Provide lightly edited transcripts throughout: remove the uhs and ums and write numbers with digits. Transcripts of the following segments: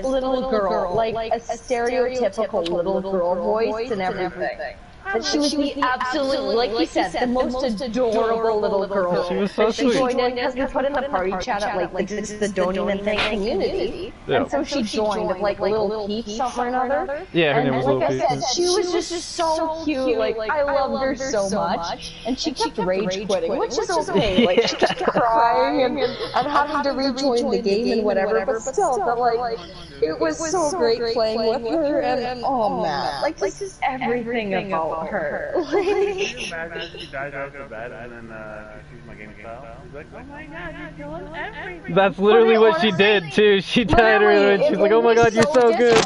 little girl, like a stereotypical little girl voice and everything. But she was the absolute, like you said, the most adorable little girl. She was so sweet. She joined in because we put in the party chat at like this the Don't Even Think community, and so she joined of like Little Peach something or another. Yeah, her name was Little Peach. Peach. Like I said, she was just so cute. Like I loved her so much, and she kept rage quitting, which is okay. Like she kept crying and having to rejoin the game and whatever. But still, like it was so great playing with her, and oh man, like this is everything about her. Can you imagine she dies out of bed and then she sees my game style? She's like, oh my god, you're killing everything. That's literally what she did too. She died earlier and she's like, oh my god, you're so good.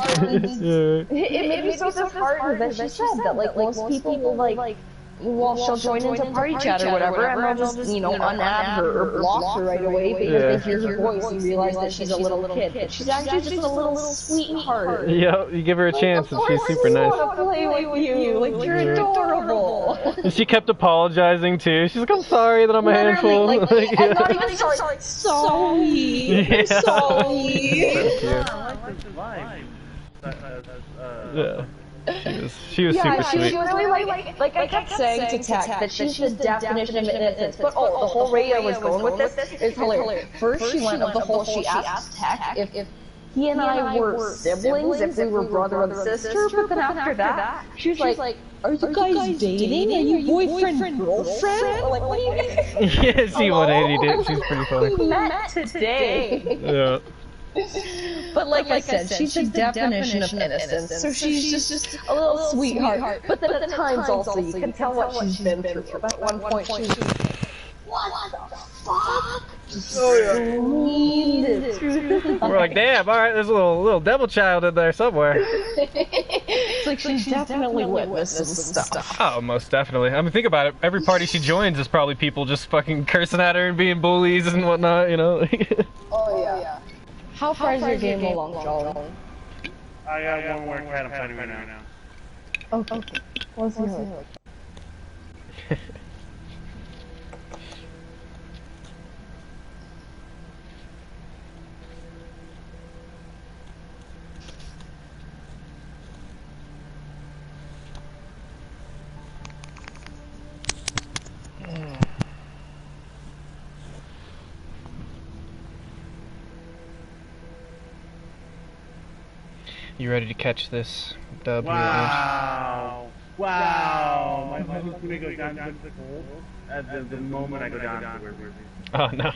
It made me so disheartened that she said that like most people will like, well, she'll join into party chat or whatever, and they'll just, you know, unadd her or block her right away because they hear her voice and realize that she's a little kid. But she's actually just a little sweetheart. Yeah, you give her a chance and she's super nice. I want to play with you. Like, you're adorable. And she kept apologizing too. She's like, I'm sorry that I'm a handful. Like, and not even sorry. Sorry. Yeah. Sorry. Yeah. She was super she was sweet. really like I kept saying to Tech that she's the definition of innocence. But the whole rate I was going with this is hilarious. First she went of the whole, she asked Tech if he and I were siblings, if we were brother and sister, but then after that, she was like, are you guys dating? Are you boyfriend, girlfriend? Like, what do you mean? Yeah, she 180 did. She's pretty funny. We met today. Yeah. But like I said, she's the definition of innocence. So she's just a little sweetheart. But then at times also you can tell what she's been through. At one point she was what the fuck? We're like, damn, alright, there's a little devil child in there somewhere. It's like she's definitely witnessed some stuff. Oh, most definitely. I mean, think about it. Every party she joins is probably people just fucking cursing at her and being bullies and whatnot, you know? Oh yeah. How far is your game along, Joel? I got one more cat I'm fighting right now. Okay. What's yours? You ready to catch this dub here, Wow! Wow! My muscles gonna go down to the cold at the moment I go down to where we're. Oh no.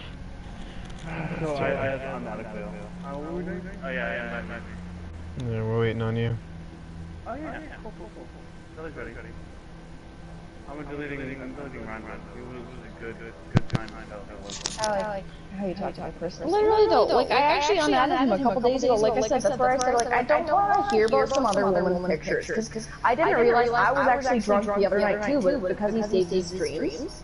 So I'm not a fail. What were we doing? Oh yeah, Yeah, we're waiting on you. Oh yeah, cool. Billy's ready. I'm deleting Run. It was a good time. I like how you talk to my person. Literally though, like I actually unadded him a couple days ago. Like I said, that's where I said like I don't want to hear about some other woman pictures because I didn't realize I was actually drunk the other night too, but because he saved his streams,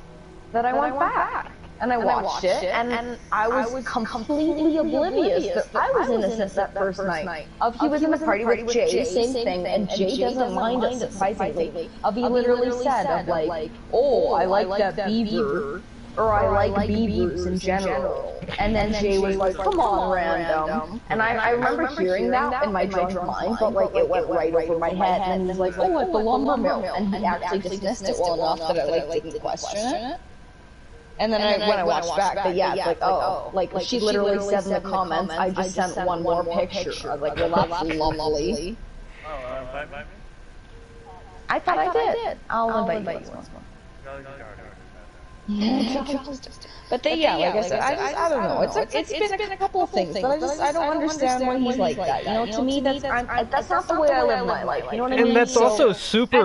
that I went back. And I watched it, and I was completely oblivious that I was innocent that first night. He was in the party with Jay, same thing, and Jay doesn't mind us, surprisingly. He literally said of like, oh, I like that beaver, or I like beavers in general. And then Jay was like, come on, random. And I remember hearing that in my drunk mind, but like it went right over my head, and he was like, oh, at the lumber mill. And he actually dismissed it well enough that I didn't question it. And then when I watched back, but yeah, it's like, oh, like she literally said in the comments, I just sent one more picture. I was like, well, that's lovely. I thought I did. I'll invite you once more. But like I said, I don't know. It's been a couple of things, but I don't understand why he's like that. You know, to me, that's not the way I live my life. You know what I mean? And that's also super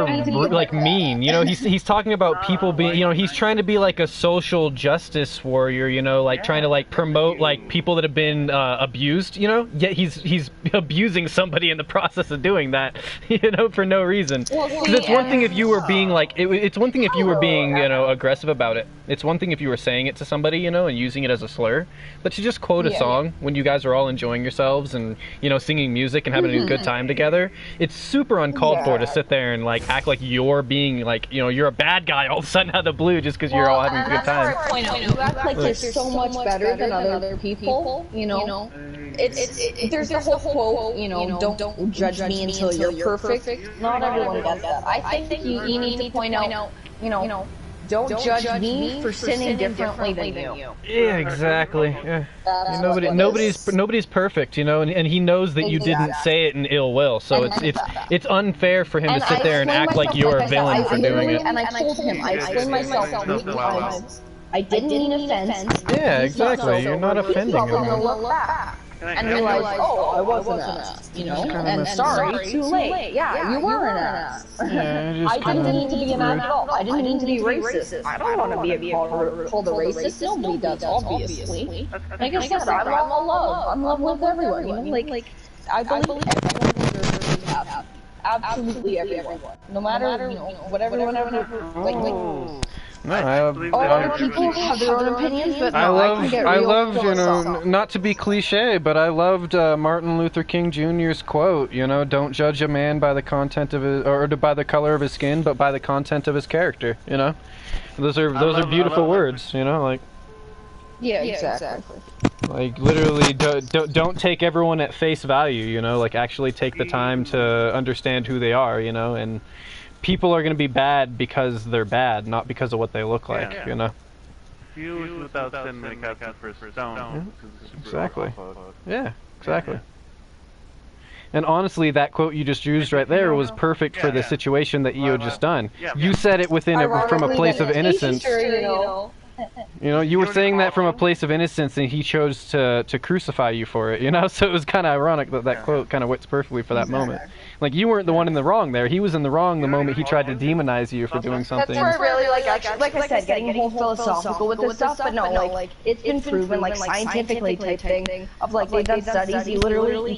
like mean. You know, he's talking about people being. You know, he's trying to be like a social justice warrior. You know, like trying to like promote like people that have been abused. You know, yet he's abusing somebody in the process of doing that. You know, for no reason. Because it's one thing if you were being like it's one thing if you were being aggressive about it. It's one thing if you were saying it to somebody, you know, and using it as a slur, but to just quote a song when you guys are all enjoying yourselves and, you know, singing music and having a good time together, it's super uncalled for to sit there and, like, act like you're being, like, you know, you're a bad guy all of a sudden out of the blue just because you're all having a good time. You act like you're so much better than other people, you know? There's a whole quote, you know, don't judge me until you're perfect. Not everyone gets that. I think you need to point out, you know, don't judge me for sinning differently than you. Yeah, exactly. Yeah. Nobody's perfect, you know, and he knows that you didn't say it in ill will, so it's unfair for him to sit there and act like you're a villain for doing it. And I told him, I explained myself many times. I didn't mean offense. Yeah, exactly. You're not offending him. And realize, oh, I wasn't an ass, you know, and sorry, too late. Yeah, you were an ass. I didn't mean to be an ass at all. I didn't mean to be racist. I don't want to be called a racist. Nobody does, obviously. Like I said, I'm all love. I'm love with everyone. You know, like I believe everyone deserves to have absolutely everyone, no matter you know what everyone ever like. No, other people have their own opinions, but no, I love, you know, not to be cliche, but I loved Martin Luther King Jr.'s quote, you know, don't judge a man by the content of his, or by the color of his skin, but by the content of his character, you know? Those are beautiful words, you know, like... Yeah, exactly. Like, literally, don't take everyone at face value, you know, like, actually take the time to understand who they are, you know, and... People are going to be bad because they're bad, not because of what they look like, you know? Views without sin make out for stone. Exactly. Yeah, exactly. And honestly, that quote you just used right there was perfect for the situation that you had just done. You said it from a place of innocence. You know, you were saying that from a place of innocence, and he chose to crucify you for it, you know? So it was kind of ironic that quote kind of works perfectly for that moment. Like, you weren't the one in the wrong there. He was in the wrong the moment he tried to demonize you for doing something. That's where really, like I said, getting whole philosophical with this stuff, but no, like, it's been proven, like, scientifically type thing, of, like, they've done studies, you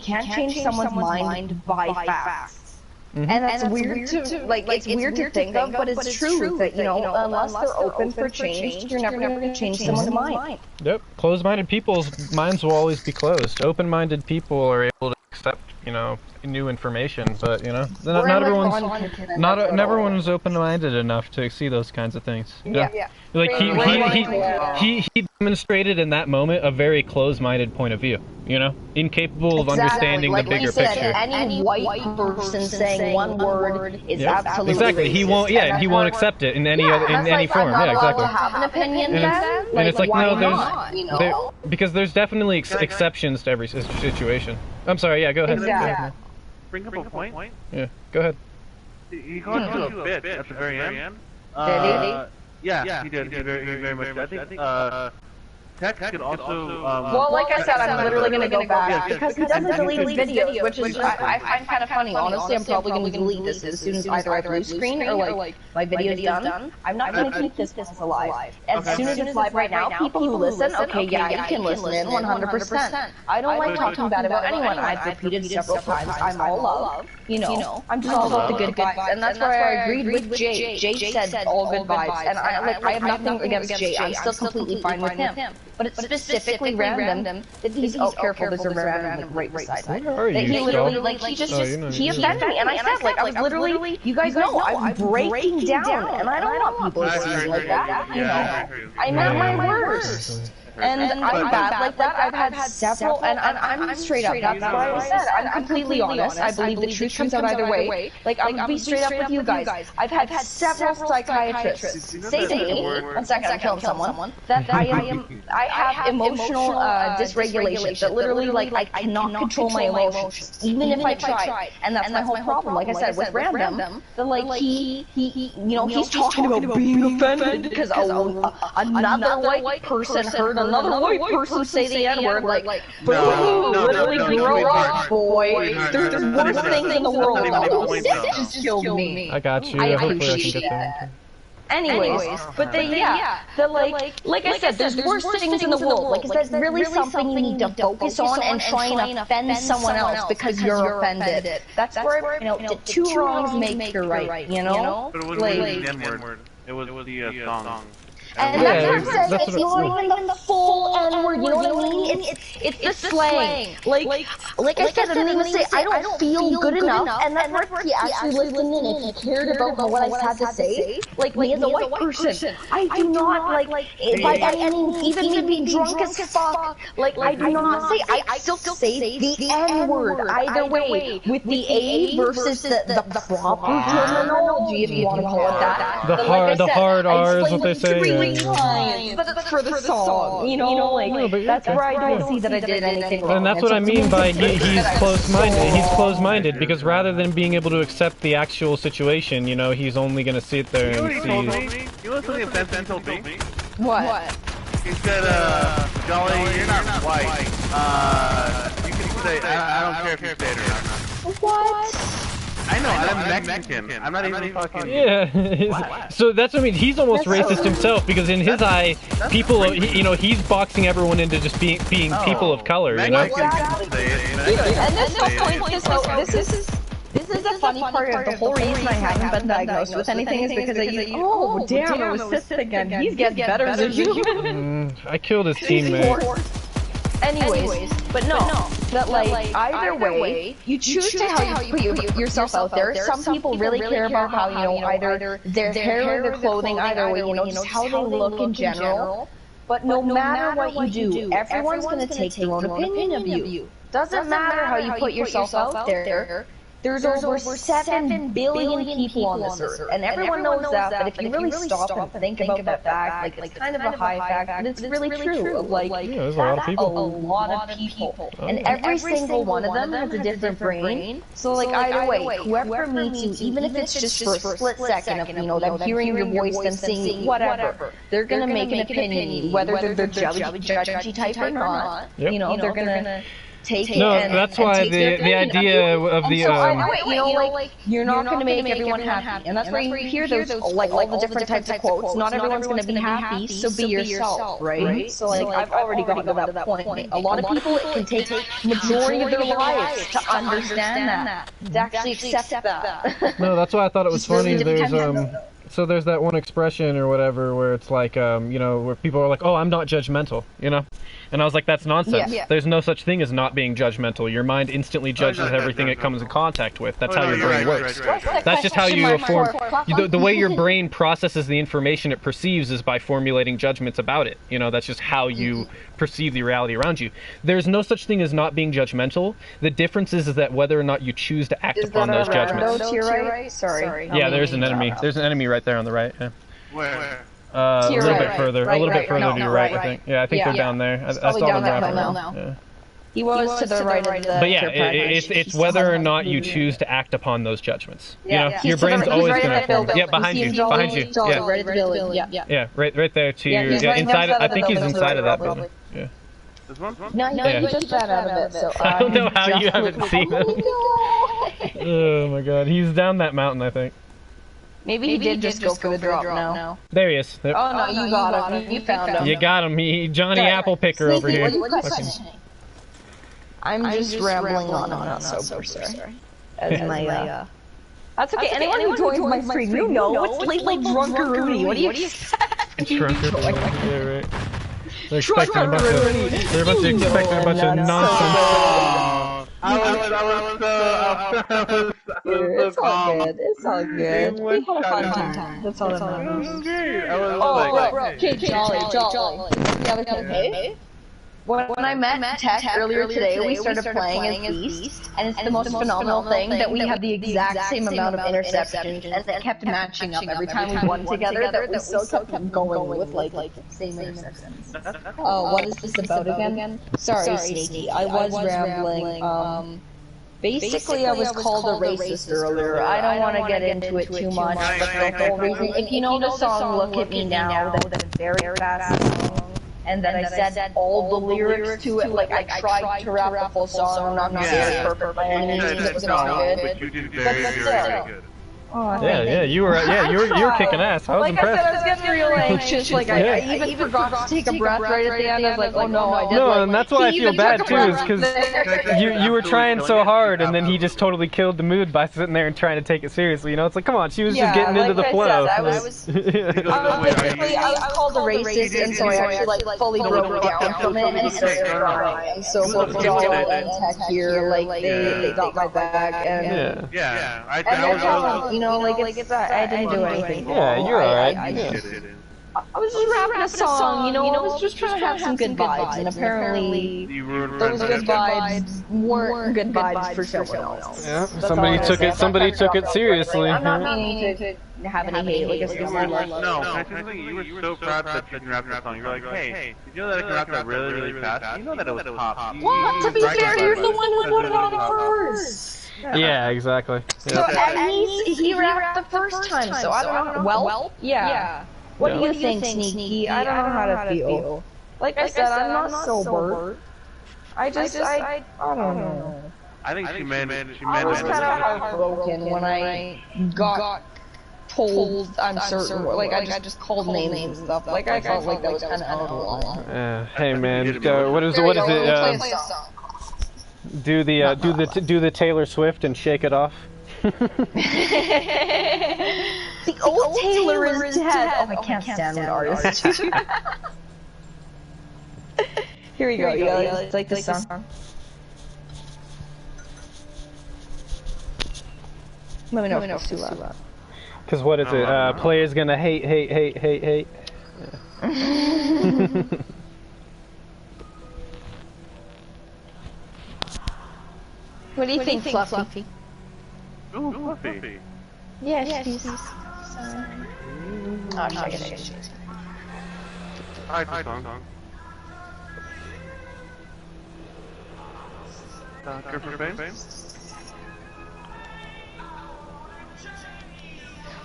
can't change someone's mind by facts. And that's weird to, like, it's weird to think of, but it's true that, you know, unless they're open for change, you're never going to change someone's mind. Yep. Closed-minded people's minds will always be closed. Open-minded people are able to accept, you know, new information, but, you know, not everyone's open-minded enough to see those kinds of things. Yeah. Like, he demonstrated in that moment a very closed-minded point of view, you know? Incapable of understanding the bigger picture. Any white person saying one word is absolutely exactly. He won't. Yeah, he won't accept it in any form. Yeah, exactly. Have an opinion, and it's like no, because there's definitely exceptions to every situation. I'm sorry. Yeah, go ahead. Exactly. Bring up a point. Yeah, go ahead. He called you a bitch at the very end. Yeah, he did. He very much did. I think Tech could also. Well, like I said, I'm literally going to go back because he doesn't delete his videos, which is I find kind of funny. Honestly, I'm probably going to delete this as soon as either I blue screen or like my video's done. I'm not going to keep this alive. As soon as it's live right now, people who listen, okay, yeah, you can listen in 100%. I don't like talking bad about anyone. I've repeated several times. I'm all love. You know, I'm just all about the good vibes, and that's where I agreed with Jay. Jay said all good vibes, and I have nothing against Jay. I'm still completely fine with him. But it's specifically random that he's careful. There's a random right beside him. That he literally, like, he offended me, and I said, like, I was literally, you guys know, I'm breaking down, and I don't want people to see me like that. You know, I meant my words. And I'm bad like that. I've had several, and I'm straight up. That's what I said. I'm completely honest. I believe the truth comes out either way. Like, I'm gonna be straight up with you guys. I've had several psychiatrists say to me, one second, I'm killing someone, that I have emotional dysregulation. That literally, like, I cannot control my emotions, even if I try. And that's my whole problem. Like I said, with Random, that, like, he you know, he's talking about being offended because another white person heard another white person say the N-word, like, literally grow up, boy. There's worse things in the world. Sick just killed me. I got you. I appreciate that. Anyways, but like I said, there's worse things in the world. Like, is that really something you need to focus on and try and offend someone else because you're offended? That's where, you know, the two wrongs make your right, you know? But it wasn't the N-word. It was the song. And that's what I'm saying. It's not even the full N-word. You know what I mean? It's the slang. Like I said, I'm gonna say I don't feel good enough, and that's where if he actually listened in, if he cared about what I had to say, like me as a white person, I do not like by any means, even me being drunk as fuck. Like I do not say. I still say the N-word either way, with the A versus the proper terminology, if you want to call it that. The hard R is what they say. But that's for the song, you know, like that's where I don't see that I did anything wrong. And that's what I mean by he's close-minded. He's close-minded because rather than being able to accept the actual situation, you know, he's only gonna sit there and see. You know something offensive told me? What? He said, Jolly, you're not white. You can say, I don't care if you say it or not. What? I know, I'm Mexican. I'm not even fucking... Yeah. So that's what I mean. He's almost racist himself because in his eye, people, you know, he's boxing everyone into just being people of color, you know? And this is the funny part of the whole reason I haven't been diagnosed with anything is because I use, oh damn, it was cystic again. He's getting better as a human. I killed his teammate. Anyways, but no, that like either way, you choose to how you put yourself out there. Some people really care about how, you know, either their hair or their clothing, either way, you know, just how they look in general. But no matter what you do, everyone's going to take their own opinion of you. Doesn't matter how you put yourself out there. There's over 7 billion people on this earth, and everyone knows that, but if you really stop and think about that fact, like, it's kind of a high fact, but it's really true, like, there's a lot of people. A lot of people. And every single one of them has a different brain, so like either way, whoever meets you, even if it's just for a split second of, you know, them hearing your voice, them seeing you, whatever, they're gonna make an opinion, whether they're judgy type or not, you know, they're gonna... That's why the idea of the you know, like you're not going to make everyone happy, and that's why you hear those like all the different types of quotes. Not everyone's going to be happy, so be yourself, right? So like I've already gotten to that point. A lot of people, it can take majority of their lives to understand that, to actually accept that. No, that's why I thought it was funny. So there's that one expression or whatever where it's like, you know, where people are like, oh, I'm not judgmental, you know? And I was like, that's nonsense. Yeah. There's no such thing as not being judgmental. Your mind instantly judges everything it comes in contact with. That's how your brain works. That's just how you form... The way your brain processes the information it perceives is by formulating judgments about it. You know, that's just how you perceive the reality around you. There's no such thing as not being judgmental. The difference is that whether or not you choose to act upon those judgments. To your right? Sorry. Yeah, there's an enemy. There's an enemy right there on the right. Yeah. Where? A little bit further. A little bit further to your right, I think. Yeah, I think they're down there. I saw them dropping now. Yeah. He was to the right of the... But yeah, it's whether or not you choose to act upon those judgments. You know, your brain's always going to form. Yeah, behind you. Yeah. Right at the building. Yeah, right there to your... Yeah, inside. I think he's inside of that building. Yeah. No, he just got out of it, so... I don't know how you haven't seen him. Oh my god, he's down that mountain, I think. Maybe he did just go for the drop now. There he is. There. Oh no, you got him. You found him. You got him. Johnny Applepicker over here. I'm just rambling on. I'm not sober, sir. As my That's okay. Anyone who joins my stream, you know it's like drunkaroonie. What do you expect? Drunkaroonie. Yeah, right. They're expecting a bunch of nonsense. It's all good. It's all good. We had a fun time. That's all that matters. Oh, bro. Okay, Jolly. You okay? When I met Tech earlier today, we started playing as Beast, and it's the most phenomenal thing that we had the exact same amount of interceptions, and it kept matching up every time we won together, that we still kept going with, like same interceptions. Oh, what is this about again? Sorry, Sneaky. I was rambling. Basically, I was called a racist earlier. I don't want to get into it too much, but the whole reason, if you know the song Look at Me Now, that's a very fast song. And then I said all the lyrics to it, like I tried to rap the full song. I'm not going to say it's perfect by any means, it was not good. But you did very good. Oh, Yeah, you were kicking ass. I was impressed. I said, I was getting real anxious. Like I even forgot to take a breath right at the end. I was like, oh no, I did. No, and that's why I feel bad too, is because you were trying so hard, and then he just totally killed the mood by sitting there and trying to take it seriously. You know, it's like, come on, she was just getting into the flow. I was called a racist, and so I actually like fully broke down from it and started crying. So both Joel and Tech here, like they got my back, and yeah, you know, like it's I didn't do anything. Yeah, you're alright. I was just rapping a song, you know, I was just trying to have some good vibes, and apparently those good vibes weren't good vibes for someone else. Yeah, somebody took it seriously. I'm not meaning to have any hate, like I said, no, you were so proud that you can rap that song. You were like, hey, did you know that I can rap that really, really fast? You know that it was pop. Well, to be fair, you're the one who put it on first. Yeah, exactly. So at least he rapped the first time, so I don't know. Well, yeah. What do you think, Sneaky? I don't know how to feel. Like I said, I'm not sober. I don't know. I think she meant I was kind of heartbroken when I got told I'm certain. Like I just called names and stuff. Like I felt like that was kind of out of line. Hey man, what is it? Do the Taylor Swift and shake it off. The old Taylor is dead. Oh, I can't stand that artist. Here we go. It's like this song. Let me know if it's too loud. Cause what is it? Player's gonna hate. Yeah. What do you think, Fluffy? Ooh, Fluffy. Yes, please. Oh, Alright, song. Good for fame?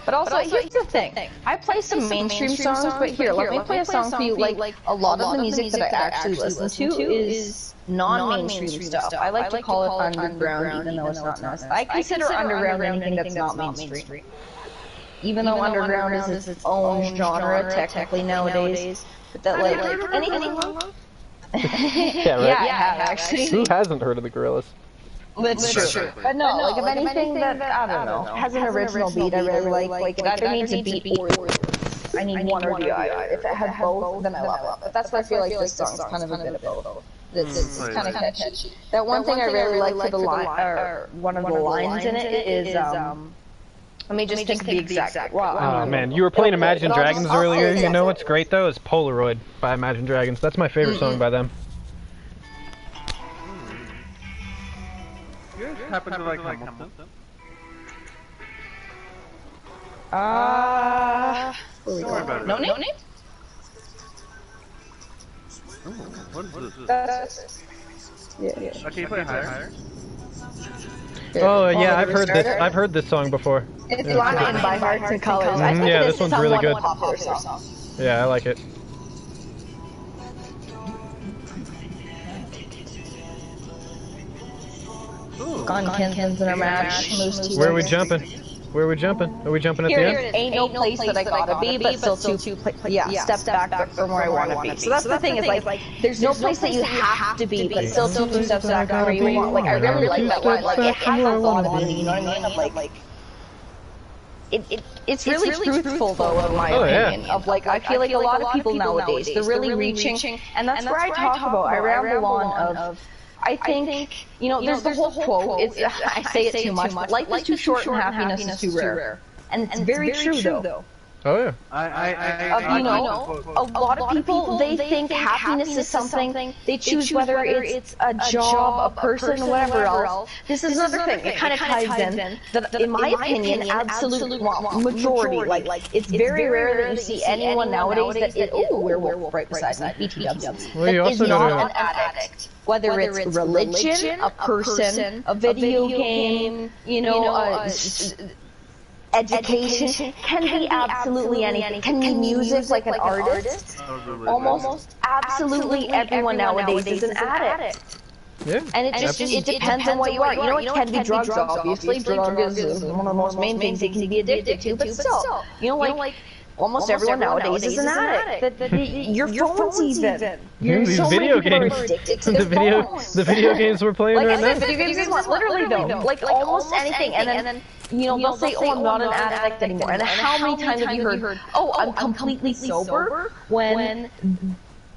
But also, here's the thing. I play some mainstream songs, but here, let me play a song for you. Like, a lot of the music that I actually listen to is non-mainstream stuff. I like to call it underground, even though it's not necessary. I consider underground anything that's not mainstream. Even though underground is its own genre, technically, nowadays. But that, like, anything... Yeah, right? Yeah, I have, actually. Who hasn't heard of the Gorillas? That's true. But no, like if anything that, I don't know, has an original beat I really like it either needs a beat or I need one or the other. If it had both, then I love it. But that's why I feel like this song's kind of a bit of both. It's kind of catchy. That one thing I really like for the line, or one of the lines in it is, let me just think of the exact. Oh man, you were playing Imagine Dragons earlier. You know what's great though? It's Polaroid by Imagine Dragons. That's my favorite song by them. You guys happen to like Hamilton? No name? What is this? Yeah. Okay, you play higher? Oh yeah, I've heard this song before. It's Latin by Hearts and Colors. I think yeah, this one's really good. Song. Yeah, I like it. Gone Kinsman's in a match. Where are we jumping? Are we jumping at the end? Ain't no place that I gotta be, but still steps back from where I wanna be. So that's the thing, is like, there's no place that you have to be, but still two steps back from where you want. Like, I really like that line. Like, it has a lot of meaning, you know what I mean? Of like, it's really truthful though, in my opinion. Of like, I feel like a lot of people nowadays, they're really reaching, and that's where I talk about, I ramble on of, I think, you know, there's the whole quote, I say it too much, but life is too short and happiness is too rare. And it's very true, though. Oh, yeah. You know, a lot of people, they think happiness is something, they choose whether it's a job, a person, whatever else. This is another thing, it kind of ties in, that in my opinion, absolute majority, like, it's very rare that you see anyone nowadays that is, oh, werewolf right beside me, BT-dubs, that is not an addict. Whether it's religion, a person, a video game, you know, education, can be absolutely anything. Can be music like an artist. Almost absolutely everyone nowadays is an addict. Yeah. And it depends on what you are. You know, it can be drugs, obviously. Drug is one of the most main things you can be addicted to, but still, you know, like almost everyone nowadays is an addict. Your phone's even. These video games. The video games we're playing right now. Video games is what, literally though. Like almost anything, and then you know they'll say, "Oh, I'm not an addict anymore." And how many times have you heard, "Oh, I'm completely sober," when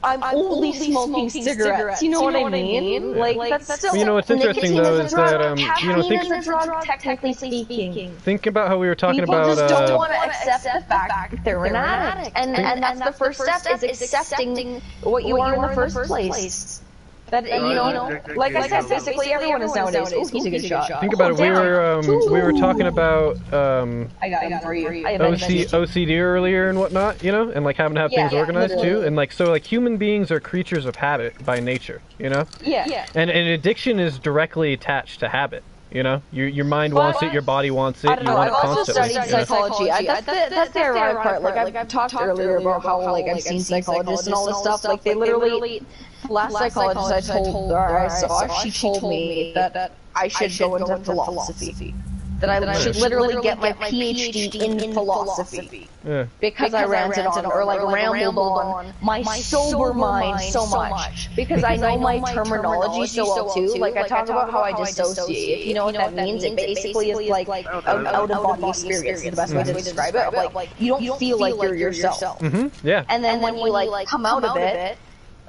I'm only smoking cigarettes. You know what I mean? Like that's still. You know what's interesting though is that you know, caffeine is a drug, technically speaking. think about how we were talking People about. just don't want to accept the fact that they're an addict, and that's the first step is accepting what you are in the first place. That you know, like I said, basically everyone is nowadays. Oh, he's a good shot. Think about it. We were talking about I got him for you. OCD earlier and whatnot, you know, and like having to have things organized too, and like so like human beings are creatures of habit by nature, you know. Yeah. And addiction is directly attached to habit. You know, your mind wants it, your body wants it, I don't you know. want I've it also constantly. studied psychology. That's the ironic part. Like I've talked earlier about how like I've seen psychologists and all this stuff. Like they literally, the last psychologist I saw, she told me that I should go into philosophy. That I should literally get my PhD in philosophy. Yeah. Because I ranted on, or like rambled on my sober mind so much. Because I know my terminology so well too. Like I talk about how I dissociate. If you know what that means, it basically is like an out-of-body experience. Is the best way to describe it. Like you don't feel like you're yourself. Yeah. And then when you like come out of it,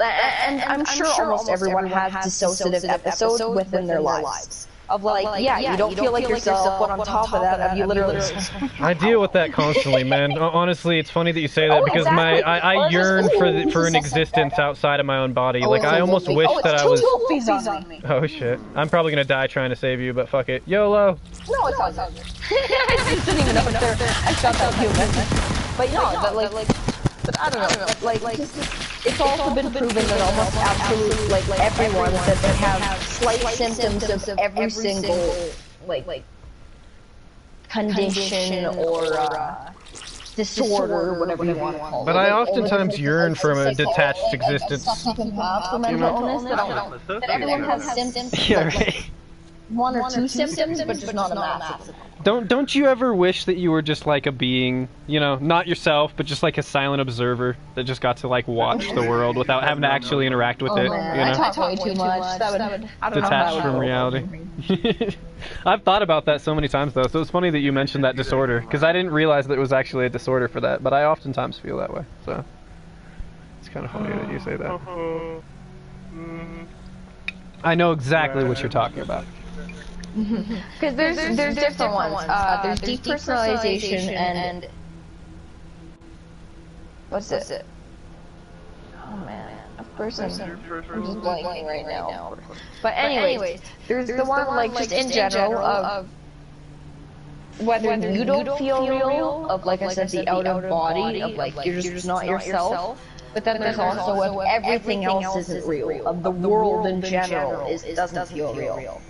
and I'm sure almost everyone has dissociative episodes within their lives. Of like, yeah, you don't feel like yourself, but on top of that, you literally. I deal with that constantly, man. Honestly, it's funny that you say that because I yearn for an existence outside of my own body. Like I almost wish that I was. Oh shit! I'm probably gonna die trying to save you, but fuck it, YOLO. No, it's all good. I just didn't even know if there. I felt that human. But no, but like, but I don't know. Like it's also been proven that almost absolutely, like everyone that they have slight symptoms of every single like condition or disorder, whatever you want to call it. But I oftentimes yearn from a detached existence. For mental illness, that everyone has symptoms. Yeah, right. One or two symptoms, but just not a massive. Don't you ever wish that you were just like a being, you know, not yourself, but just like a silent observer that just got to like watch the world without having to actually interact with it, you know? I talk way too much. That would detached from reality. I've thought about that so many times though, so it's funny that you mentioned that disorder, because I didn't realize that it was actually a disorder for that, but I oftentimes feel that way, so it's kind of funny that you say that. I know exactly what you're talking about. Because there's different ones. There's depersonalization and what's it? Oh man, a person. I'm just blanking right now. But anyways, there's the one like just in general of whether you don't feel real, of like I said, the out of body, of like you're just not yourself. But then there's also if everything else isn't real, of the world in general doesn't feel real.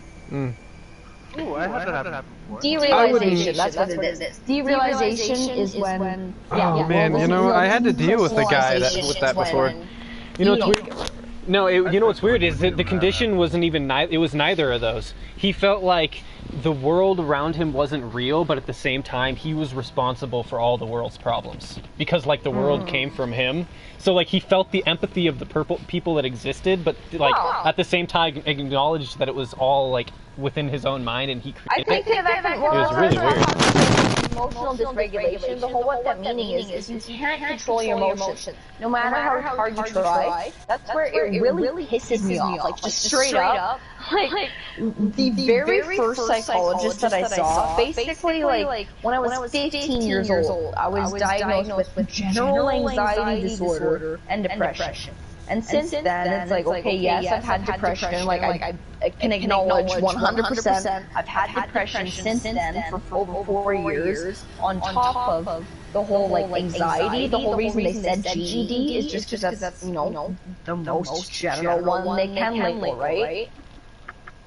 Ooh, I had that happen before. Derealization, that's what it is. Derealization is when... Oh man, you know, I had to deal with a guy with that before. You know, it's weird. No, you know what's weird is that the condition wasn't even, it was neither of those. He felt like the world around him wasn't real, but at the same time, he was responsible for all the world's problems. Because, like, the world came from him. So, like, he felt the empathy of the people that existed, but, like, at the same time, acknowledged that it was all, like, within his own mind, and he created it. It was really weird. Emotional dysregulation, the whole what that meaning is you can't control your emotions. No matter how hard you try, that's where it really pisses me off. Like, just straight up. Like, the very first psychologist that I saw, basically, like, when I was 15 years old, I was diagnosed with general anxiety disorder and depression. And since then, it's like, okay, yes, I've had depression, like, I can acknowledge 100%, I've had depression since then for over 4 years, on top of the whole, like, anxiety. The whole reason they said GED is just because that's, you know, the most general one they can label, right?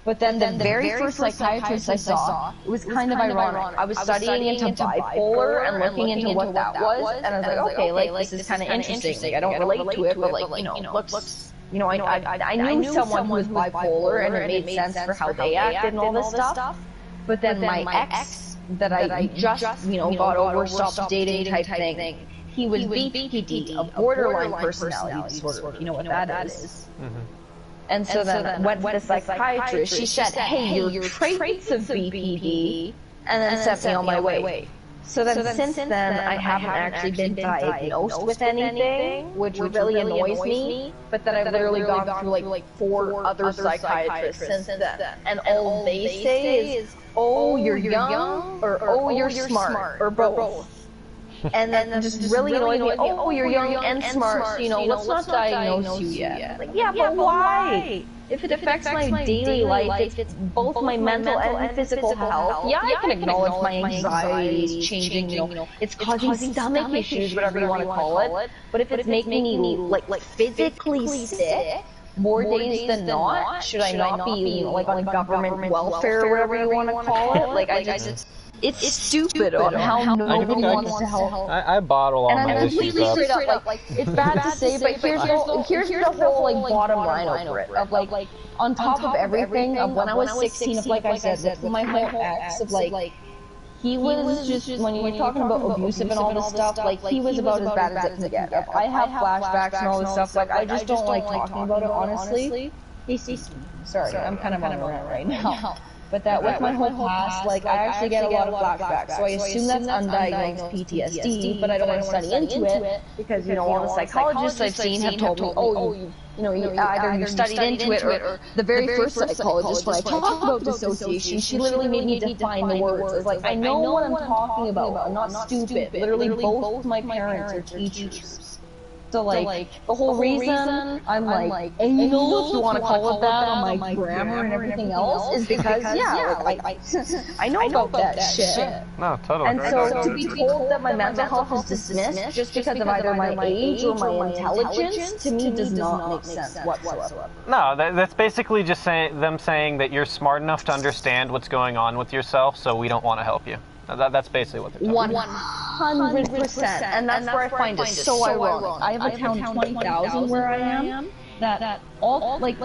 But then the very first psychiatrist I saw, it was kind of ironic. I was studying into bipolar and looking into what that was, and I was like, okay, like, this is kind of interesting. Like, I don't relate to it, but, like, you know, looks you know, I knew someone who was bipolar, and it made sense for how they acted and all this stuff. But then my ex that I just, you know, got over, stopped dating type thing, he was BPD, a borderline personality disorder. You know what that is. And so then I went to the psychiatrist. She said, hey, your traits of BPD, and then sent me on my way. So then since then, I haven't actually been diagnosed with anything, which really annoys me, but then I've literally gone through like 4 other psychiatrists since then. And all they say is, oh, you're young, or oh, you're smart, or both. And then just really annoying me, oh, you're young and smart, so, you know, let's not diagnose you yet. Like, yeah, but why? If it affects my daily life, it's both my mental and physical health. Yeah, I can acknowledge my anxiety is changing, you know, it's causing stomach issues, whatever you want to call it. But if it's making me, like physically sick, more days than not, should I not be, like, on government welfare or whatever you want to call it? Like, I just... It's stupid on how nobody wants to help. I bottle all my issues up. Straight up, like, it's bad to say, but here's the whole, like, bottom line over it. Of, like, on top of everything, of when I was 16, of, like I said, with my whole ex, of, like, he was just, when you were talking about abusive and all this stuff, like, he was about as bad as it can get. If I have flashbacks and all this stuff, like, I just don't like talking about it, honestly. Sorry, I'm kind of on a rant right now. But that with my whole past, like, I actually get a lot of flashbacks, so I assume that's undiagnosed PTSD, but I don't want to study into it, because, you know, all the psychologists I've seen have told me, oh, you know, either you studied into it, or the very first psychologist, when I talked about dissociation, she literally made me define the words. It's like, I know what I'm talking about, I'm not stupid. Literally, both my parents are teachers. So, like, the whole reason I'm, like, anal, if you want to call it that, on my grammar and everything else, is because, I know about that shit. No, totally. And so, to be told that my mental health is dismissed just because of either my age or my intelligence, to me, does not make sense whatsoever. No, that's basically just them saying that you're smart enough to understand what's going on with yourself, so we don't want to help you. That's basically what they're talking about. 100%. And that's where I find it so ironic. I have a town 20,000 where I am, that all, like,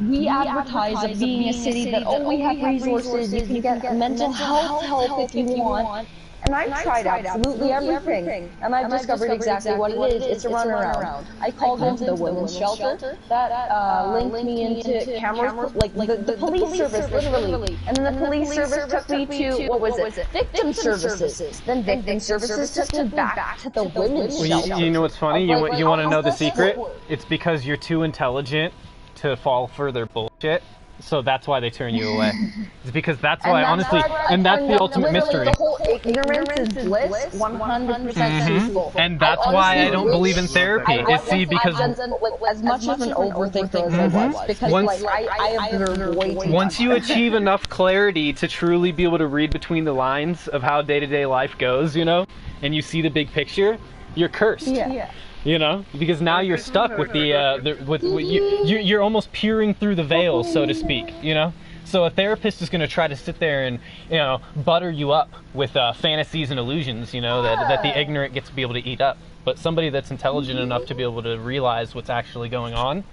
we advertise of being a city that, oh, we have resources, you can get mental health help if you want. And I've tried absolutely everything, and I've discovered exactly what it is. It's a runaround. I called into the women's shelter, that linked me into cameras, like the police service, literally. And then the police service took me to, what was it, victim services. Then victim services took me back to the women's shelter. You know what's funny? You want to know the secret? It's because you're too intelligent to fall for their bullshit. So that's why they turn you away. It's because that's why, honestly, and that's the ultimate mystery. The whole ignorance is bliss, 100% truthful. And that's why I don't believe in therapy. Is see, because as much of an overthinker as I was, because I observe way too much. Once you achieve enough clarity to truly be able to read between the lines of how day-to-day life goes, you know, and you see the big picture, you're cursed. Yeah. You know, because now you're stuck with you're almost peering through the veil, so to speak, you know? So a therapist is going to try to sit there and, you know, butter you up with fantasies and illusions, you know, that the ignorant gets to be able to eat up. But somebody that's intelligent enough to be able to realize what's actually going on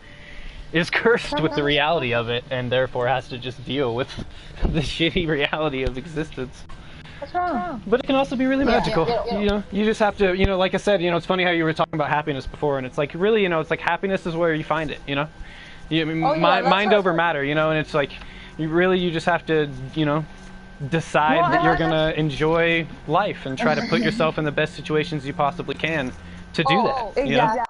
is cursed with the reality of it, and therefore has to just deal with the shitty reality of existence. What's wrong? But it can also be really magical. You know, you just have to, you know, like I said, you know, it's funny how you were talking about happiness before, and it's like, really, you know, it's like happiness is where you find it, you know? Mind over matter, you know, and it's like, you just have to, you know, decide that you're going to enjoy life and try to put yourself in the best situations you possibly can to do that, you know?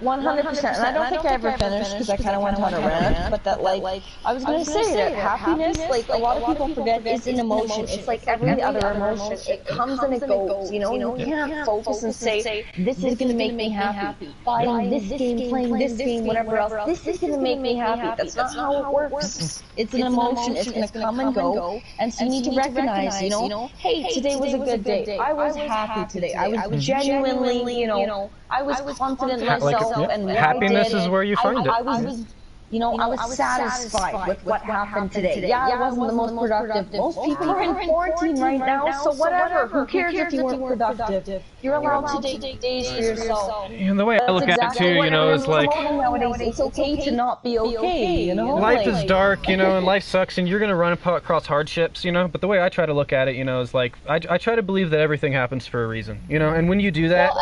100%, and I don't think I ever finished because I kind of went on a rant, but that, like, I was going to say that happiness, like, a lot of people forget, is an emotion. It's like every other emotion. It comes and it goes, you know? You can't focus and say, this is going to make me happy. Buying this game, playing this game, whatever else, this is going to make me happy. That's not how it works. It's an emotion. It's going to come and go, and so you need to recognize, you know, hey, today was a good day. I was happy today. I was genuinely, you know, I was confident in myself. And happiness is where you find it. you know, I was satisfied with what happened today. Yeah, I wasn't the most productive. Most people are in quarantine right now, so whatever. Who cares if you weren't productive? You're allowed to take days for yourself. And the way I look at it too, you know, is like nowadays it's okay to not be okay, you know? Life is dark, you know, and life sucks, and you're gonna run across hardships, you know. But the way I try to look at it, you know, is like I try to believe that everything happens for a reason, you know. And when you do that,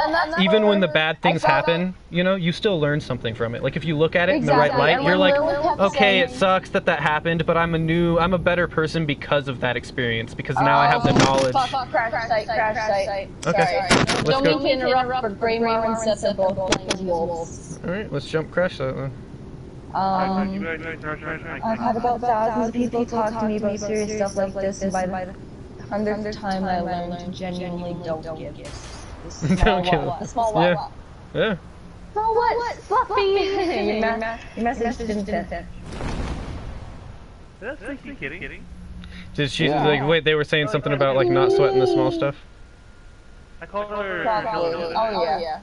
even when the bad things happen, you know, you still learn something from it. Like if you look at it in the right light, you're like, okay, it sucks that happened, but I'm a better person because of that experience, because now I have the knowledge. Crash site. Okay. Sorry. Don't mean to interrupt, but Graymer and Seth are both playing as wolves. Alright, let's jump crash site then. I've had about thousands of people talk to me about serious stuff like this, and by the 100th time I learned to genuinely don't give the small what? Yeah. Small what? Fluffy! Your message didn't fit. That's kidding. Did she, like, wait, they were saying something about, like, not sweating the small stuff? I called her... Probably. Oh, yeah.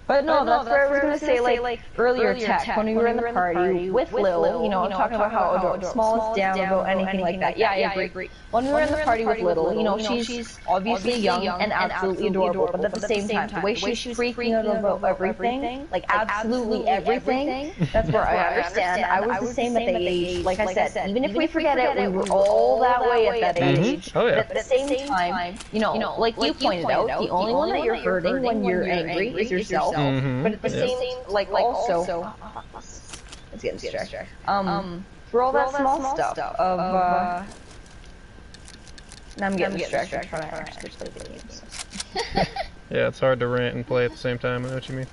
But no, that's where I was going to say, like, earlier Tech, when we were in the party with Lil, you know, talking about how smallest down, go anything like that. Yeah, I agree. When we were in the party with Little, you know, she's obviously young and absolutely adorable, but at the same time, the way she's freaking out about everything, like absolutely everything, that's where I understand. I was the same at the age, like I said, even if we forget it, we were all that way at that age. Oh, yeah. But at the same time, you know, like you pointed out, the only one that you're hurting when you're angry is yourself. But at the same, like also, let's get distracted. For all that small stuff of, now I'm getting distracted trying to actually play the games. Yeah, it's hard to rant and play at the same time. I know what you mean.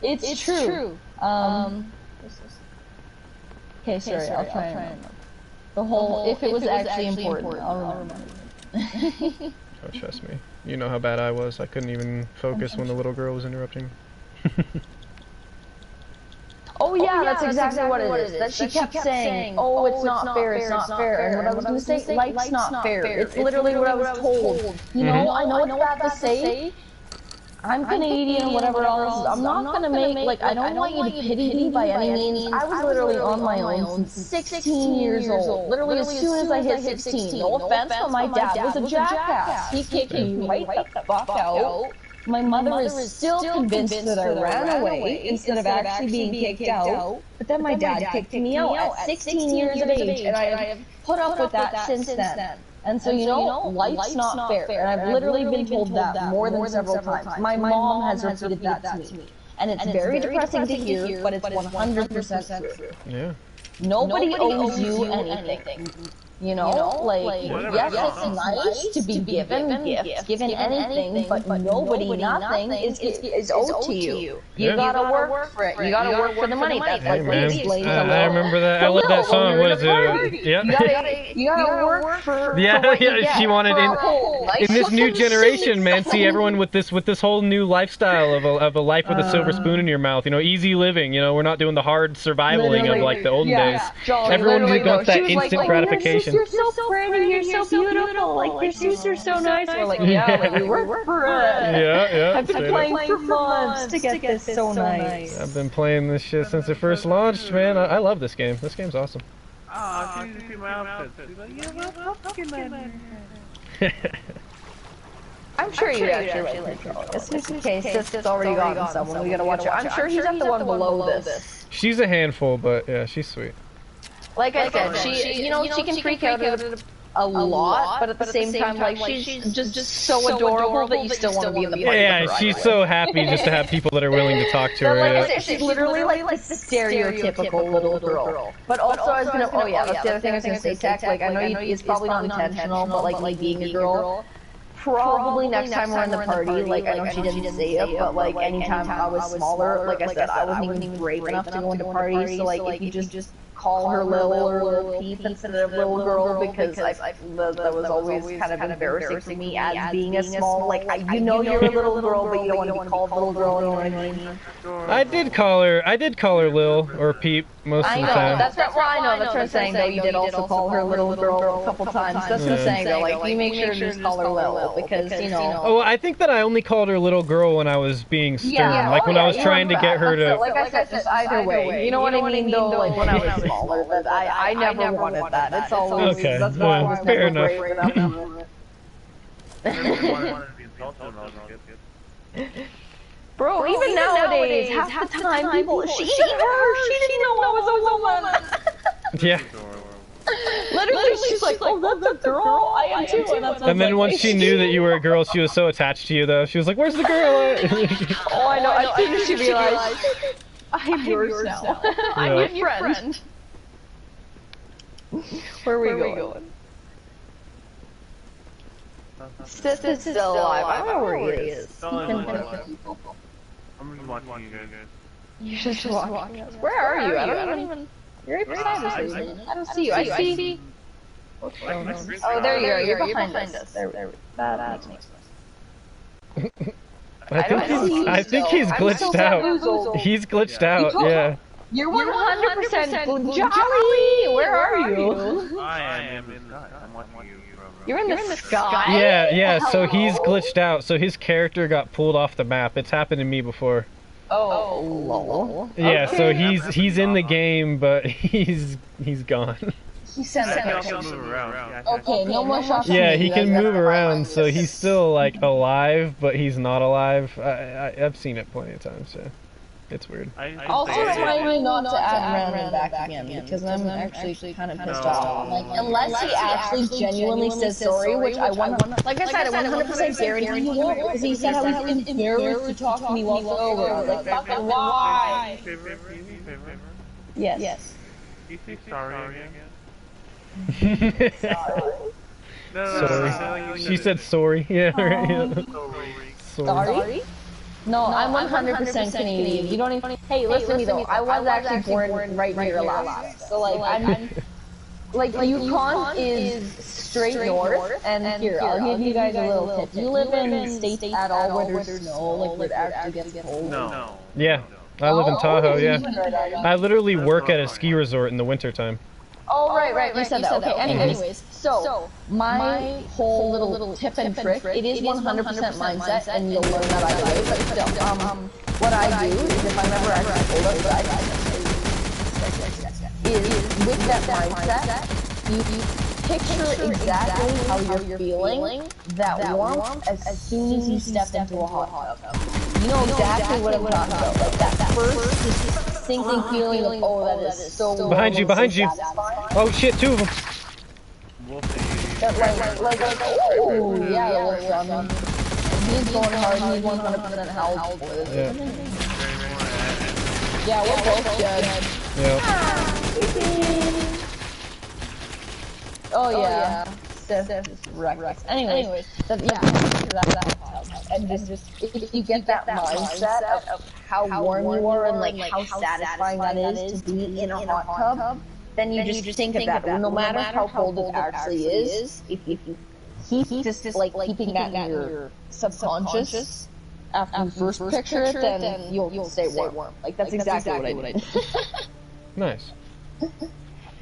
It's true. Okay, sorry, I'll try and remember. The whole, if it was actually important, I'll remember. Oh, trust me. You know how bad I was. I couldn't even focus when the little girl was interrupting. Oh yeah, that's exactly what it is. That she kept saying, oh, it's not fair, it's not fair. And what I was going to say, life's not fair. It's literally what I was told. You know, I know it's bad to say. I'm Canadian, whatever else. I'm not going to make, like, I don't want you to pity me by any means. I was literally on my own since 16 years old. Literally as soon as I hit 16. No offense, but my dad was a jackass. He kicked me right the fuck out. My mother is still convinced that I ran away instead of actually being kicked out. But then my dad kicked me out at 16 years of age, and I have put up with that since then. And so, you know, life's not fair. And I've literally been told that more than several times. My mom has repeated that to me. And it's very depressing to hear, but it's 100% true. Yeah. Nobody owes you anything. You know, like, yes, it's nice to be given gifts, given anything, but nobody, nothing is owed to you. You gotta work for it. You gotta work for the money. That's like we explained. I remember that. I love that song. What is it? Yeah. You gotta work for. Yeah. She wanted in this new generation, man. See everyone with this whole new lifestyle of a life with a silver spoon in your mouth. You know, easy living. You know, we're not doing the hard survivaling of like the olden days. Everyone wants that instant gratification. You're so pretty, you're so beautiful, like your shoes are so nice. We're like, yeah, like we work for it. Yeah. I've been playing for months to get this so nice. I've been playing this shit since it first launched, man. I love this game. This game's awesome. Oh, you see my outfit. Yeah, fucking man. I'm sure you actually like it. It's just in case it's already gotten someone. We gotta watch it. I'm sure she's at the one below this. She's a handful, but yeah, she's sweet. Like I said, she can freak out a lot, but at the same time, like, she's just so adorable that you still want to be in the party. Yeah, she's so happy just to have people that are willing to talk to her. Like I said, she's literally like the stereotypical little girl. But also, I was gonna, that's the other thing I was gonna say, Tech. Like, I know it's probably not intentional, but like me being a girl. Probably next time we're in the party, like, I know she didn't say it, but like, anytime I was smaller, like I said, I wasn't even brave enough to go into parties, so like, if you just call her Lil or Lil Peep instead of little girl because that was always kind of embarrassing for me as being a small, like, you're a little girl, but you don't want to be called little girl, you know what I mean? I did call her Lil or Peep most of the time. That's what I know. That's what I'm saying. That you did also call her little girl a couple times. That's what I'm saying. Though, like, you make sure to just call her Lil because you know. Oh, I think that I only called her little girl when I was being stern, like when I was trying to get her to. Like I said, just either way. You know what I mean? Though, like when I was smaller, but I never wanted that. It's always okay. That's why Yeah, fair enough. Bro, even nowadays, half the time people, she didn't know I was a woman. Yeah. Literally, she's like, oh, that's a girl. I am too. And then once she knew that you were a girl, she was so attached to you, though. She was like, "Where's the girl at?" Oh, I know. As soon as she realized, I'm yours now. I'm your friend. Where are we going? Sis is still alive. I don't know where he is. I'm just watching you guys. You're just watching us. Where are you? I don't even. You're right beside us. I don't see you. I see. Oh, there you are. You're behind us. There. That makes sense. I think he's glitched out. He's glitched out. Yeah. You're 100% Jolly. Where are you? I am in the sky. I'm watching you. You're in the sky. Yeah. So he's glitched out. So his character got pulled off the map. It's happened to me before. Oh, lol. Yeah, so he's in the game, but he's gone. He sent it. Okay, no more shots. Yeah, he can move around, so he's still like alive, but he's not alive. I've seen it plenty of times, so it's weird. Also, remind me not to add Random back again because I'm actually kind of pissed off. Like, unless he actually genuinely says sorry, which I want. Like I said, I 100% guarantee he won't because he said how he's embarrassed to talk to me while sober. Like, fucking why? Yes. You say sorry again? Sorry. She said sorry. Yeah. Right. Sorry? No, I'm 100% Canadian. You don't even. Hey, listen to me though. I was actually born right near Alaska. So like, I'm. Like, Yukon is straight north, and here, I'll give you guys a little tip. You live in states at all where there's snow, like where it actually gets cold? No. Yeah, I live in Tahoe, yeah. I literally work at a ski resort in the wintertime. Oh, right, you said that. Okay, anyways, so, my whole little tip and trick, it is 100% mindset, and you'll learn that either way, but still, what I do is if I'm ever actually pulled outside, is with that mindset, you picture exactly how you're feeling, that warmth, as soon as you step into a hot tub. You know exactly what I'm talking about, like that first sinking feeling of, oh, that is so behind you. Oh shit, two of them. Like, oh, yeah, that works on him. He's going hard, he's 100% health. Yeah, we're both dead. Yeah. Oh yeah. Steph is wrecked. Anyways, and just if you get that mindset of how warm you are and like how satisfying that is to be in a hot tub, then you just think of that. No matter how cold it actually is, if you keep just like keeping that in your subconscious after you first picture it, then you'll stay warm. Like that's exactly what I did. Nice.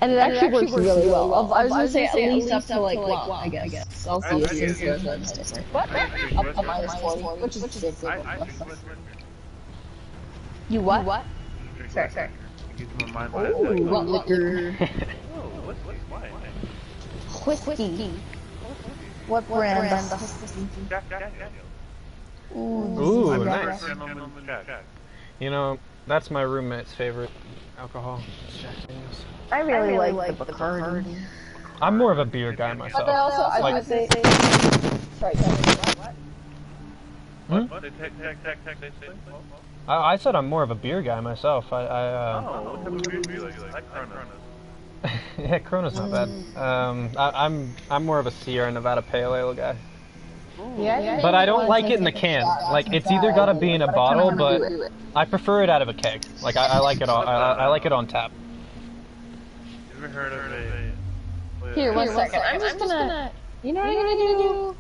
And it actually works really well. I was gonna say at least up to like, well, I guess. Celsius is different. What? Up to minus 40, which is sick. You what? Sorry. Ooh, what liquor? Whiskey. What brand? Ooh, nice. You know, that's my roommate's favorite alcohol. Jack Daniels. I really like the Bacardi. I'm more of a beer guy myself. But also, I would say... Sorry, what? I said I'm more of a beer guy myself. Oh, what type of beer do you like? I like Corona. Yeah, Corona's not bad. I'm more of a Sierra Nevada Pale Ale guy. Yeah, but I don't like it in the can. Like, it's either gotta be in a bottle, but I prefer it out of a keg. Like, I like it on. I like it on tap. ever heard of a... Here, one second. I'm just gonna... You know what I'm gonna do?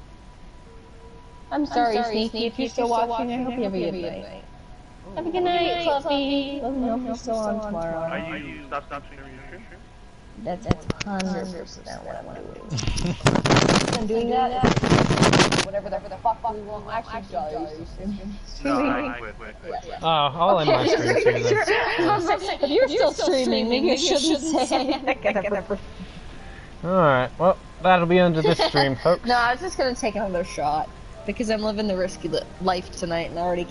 I'm sorry, Sneaky, if you're still watching. I hope you have a good night. Have a good night, Fluffy. Let me know if you're still on tomorrow. Are you stop streaming your stream? That's 100% what I'm doing. I'm doing that. Whatever the fuck we want. Actually, No, I quit. Oh, I'll end my stream too then. If you're still streaming, maybe I shouldn't say anything. Alright, well, that'll be under this stream, folks. No, I was just gonna take another shot. Because I'm living the risky life tonight and I already